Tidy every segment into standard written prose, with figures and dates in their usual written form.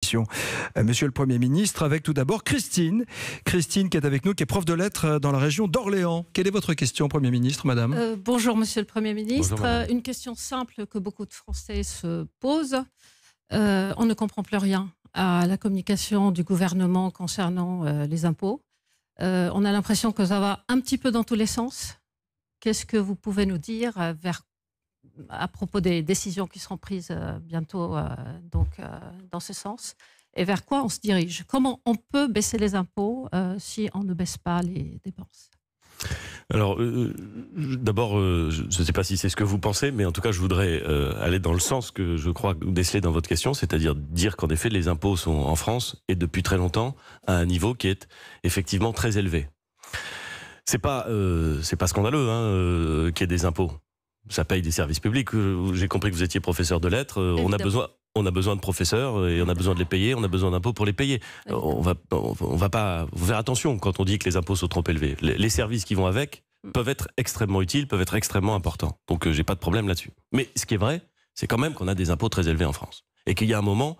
émission, Monsieur le Premier ministre, avec tout d'abord Christine. Christine qui est avec nous, qui est prof de lettres dans la région d'Orléans. Quelle est votre question, Premier ministre, madame? Bonjour, Monsieur le Premier ministre. Bonjour, une question simple que beaucoup de Français se posent. On ne comprend plus rien à la communication du gouvernement concernant les impôts. On a l'impression que ça va un petit peu dans tous les sens. Qu'est-ce que vous pouvez nous dire à propos des décisions qui seront prises bientôt dans ce sens? Et vers quoi on se dirige? Comment on peut baisser les impôts si on ne baisse pas les dépenses? Alors, d'abord, je ne sais pas si c'est ce que vous pensez, mais en tout cas, je voudrais aller dans le sens que je crois déceler dans votre question, c'est-à-dire dire qu'en effet, les impôts sont en France, et depuis très longtemps, à un niveau qui est effectivement très élevé. C'est pas scandaleux qu'il y ait des impôts. Ça paye des services publics. J'ai compris que vous étiez professeur de lettres. On a besoin de professeurs et on a besoin de les payer. On a besoin d'impôts pour les payer. On va pas faire attention quand on dit que les impôts sont trop élevés. Les services qui vont avec peuvent être extrêmement utiles, peuvent être extrêmement importants. Donc j'ai pas de problème là-dessus. Mais ce qui est vrai, c'est quand même qu'on a des impôts très élevés en France et qu'il y a un moment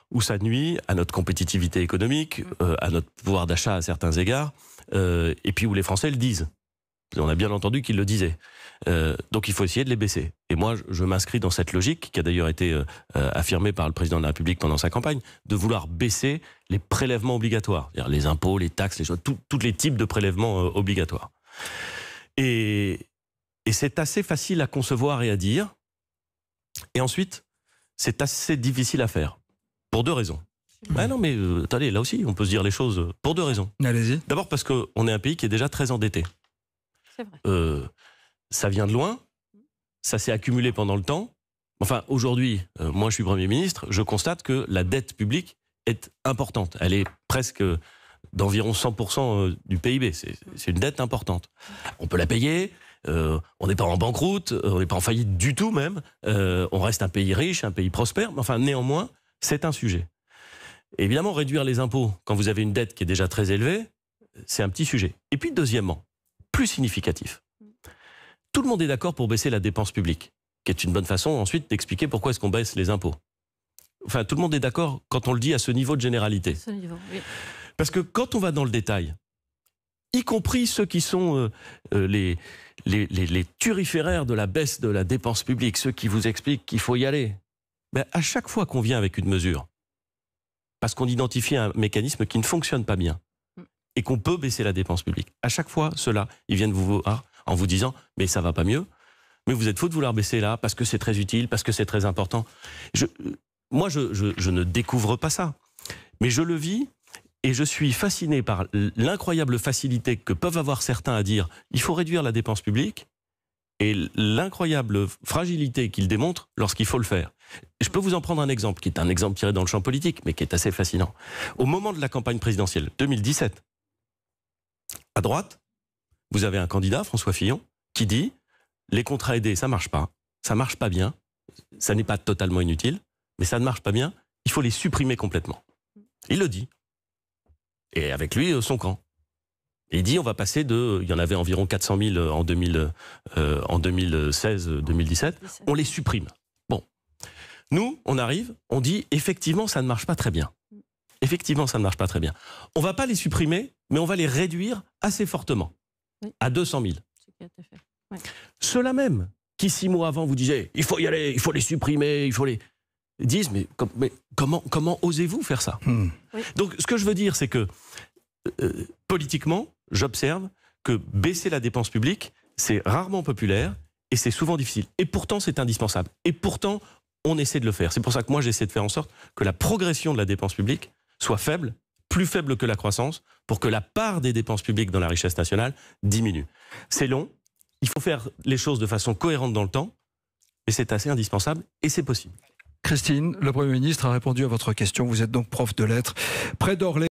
où ça nuit à notre compétitivité économique, à notre pouvoir d'achat à certains égards, et puis où les Français le disent. On a bien entendu qu'ils le disaient. Donc il faut essayer de les baisser. Et moi, je m'inscris dans cette logique, qui a d'ailleurs été affirmée par le président de la République pendant sa campagne, de vouloir baisser les prélèvements obligatoires. C'est-à-dire les impôts, les taxes, tous les types de prélèvements obligatoires. Et c'est assez facile à concevoir et à dire. Et ensuite, c'est assez difficile à faire. Pour deux raisons. Ah non, mais attendez, là aussi, on peut se dire les choses pour deux raisons. Allez-y. D'abord parce qu'on est un pays qui est déjà très endetté. C'est vrai. Ça vient de loin, ça s'est accumulé pendant le temps. Enfin, aujourd'hui, moi je suis Premier ministre, je constate que la dette publique est importante. Elle est presque d'environ 100% du PIB. C'est une dette importante. On peut la payer, on n'est pas en banqueroute, on n'est pas en faillite du tout même. On reste un pays riche, un pays prospère, mais enfin néanmoins, c'est un sujet. Et évidemment, réduire les impôts quand vous avez une dette qui est déjà très élevée, c'est un petit sujet. Et puis deuxièmement, plus significatif. Tout le monde est d'accord pour baisser la dépense publique, qui est une bonne façon ensuite d'expliquer pourquoi est-ce qu'on baisse les impôts. Enfin, tout le monde est d'accord quand on le dit à ce niveau de généralité. Ce niveau, oui. Parce que quand on va dans le détail, y compris ceux qui sont les turiféraires de la baisse de la dépense publique, ceux qui vous expliquent qu'il faut y aller, ben, à chaque fois qu'on vient avec une mesure, parce qu'on identifie un mécanisme qui ne fonctionne pas bien, et qu'on peut baisser la dépense publique. À chaque fois, ceux-là, ils viennent vous voir en vous disant « mais ça va pas mieux, mais vous êtes fou de vouloir baisser là, parce que c'est très utile, parce que c'est très important ». Moi, je ne découvre pas ça, mais je le vis et je suis fasciné par l'incroyable facilité que peuvent avoir certains à dire « il faut réduire la dépense publique » et l'incroyable fragilité qu'ils démontrent lorsqu'il faut le faire. Je peux vous en prendre un exemple, qui est un exemple tiré dans le champ politique, mais qui est assez fascinant. Au moment de la campagne présidentielle 2017, à droite, vous avez un candidat, François Fillon, qui dit « les contrats aidés, ça marche pas bien, ça n'est pas totalement inutile, mais ça ne marche pas bien, il faut les supprimer complètement ». Il le dit. Et avec lui, son camp. Et il dit on va passer il y en avait environ 400 000 en 2016-2017, on les supprime. Bon. Nous, on arrive, on dit effectivement, ça ne marche pas très bien. Effectivement, ça ne marche pas très bien. On ne va pas les supprimer, mais on va les réduire assez fortement, à 200 000. Ouais. Ceux-là même, qui 6 mois avant vous disaient il faut y aller, il faut les supprimer, il faut les... disent mais comment osez-vous faire ça? Oui. Donc ce que je veux dire, c'est que politiquement, j'observe que baisser la dépense publique, c'est rarement populaire et c'est souvent difficile. Et pourtant, c'est indispensable. Et pourtant, on essaie de le faire. C'est pour ça que moi, j'essaie de faire en sorte que la progression de la dépense publique soit faible, plus faible que la croissance, pour que la part des dépenses publiques dans la richesse nationale diminue. C'est long, il faut faire les choses de façon cohérente dans le temps, mais c'est assez indispensable et c'est possible. Christine, le Premier ministre a répondu à votre question. Vous êtes donc prof de lettres près d'Orléans.